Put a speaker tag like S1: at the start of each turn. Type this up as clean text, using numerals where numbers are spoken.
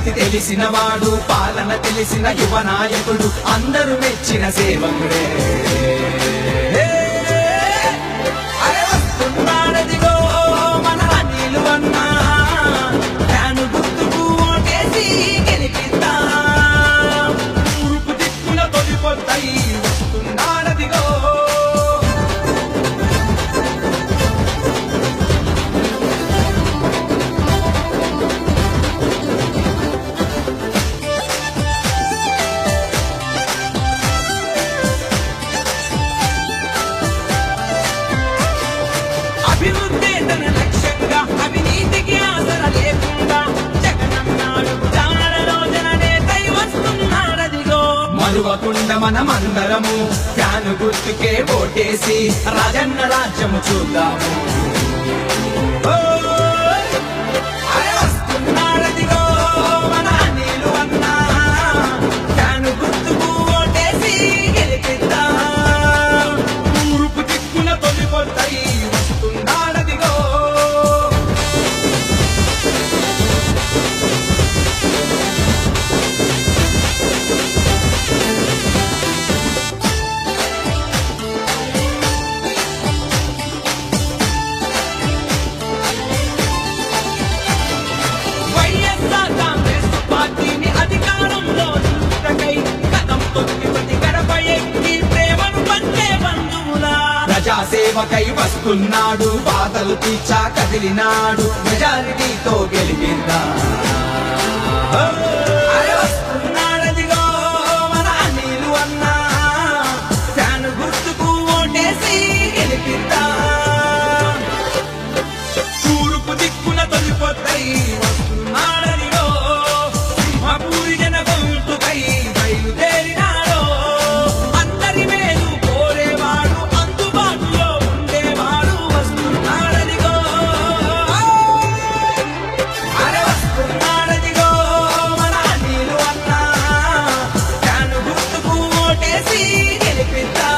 S1: ప్రగతి తెలిసిన వాడు, పాలన తెలిసిన యువ నాయకుడు, అందరూ మెచ్చిన సేవకుడే. అరే వస్తున్నాడదిగో మన అనిలు అన్నా, ఫ్యాను గుర్తుకు ఓటేసి గెలిపిద్దాం. తూర్పు దిక్కున తొలిపొద్దై వస్తున్నాడదిగో. అభివృద్ధి తన లక్ష్యంగా, అవినీతికి ఆసర లేకుండా జగనన్నాడు జాడలో జననేతై వస్తున్నాడదిగో. మరువకుండా మనమందరము ఫ్యాను గుర్తుకే ఓటేసి రాజన్న రాజ్యము చూద్దాము. అరే వస్తున్నాడదిగో మన అనిలు అన్నా, ఫ్యాను గుర్తుకు ఓటేసి గెలిపిద్దాం. తూర్పు దిక్కున తొలిపొద్దై వస్తున్నాడదిగో. వైఎస్ఆర్ కాంగ్రెస్ పార్టీని అధికారంలో నిలుపుటకై కదం తొక్కి ప్రతి గడప ఎక్కి ప్రేమను పంచే బంధువులా ప్రజాసేవకై వస్తున్నాడు, బాధలు తీర్చా కదిలినాడు, మెజారిటీతో గెలిపిందా. అరే వస్తున్నాడదిగో మన అనిలు అన్నా, ఫ్యాను గుర్తుకు ఓటేసి గెలిపిద్దా. తూర్పు దిక్కున తొలిపొద్దై వస్తున్నాడదిగో, సింహపూరి జన గొంతుకై బయలుదేరినాడో. అందరి మేలు కోరేవాడు, అందుబాటులో ఉండేవాడు వస్తున్నాడదిగో. అరే వస్తున్నాడదిగో మన అనిలు అన్నా, ఫ్యాను గుర్తుకు ఓటేసి గెలిపిద్దా.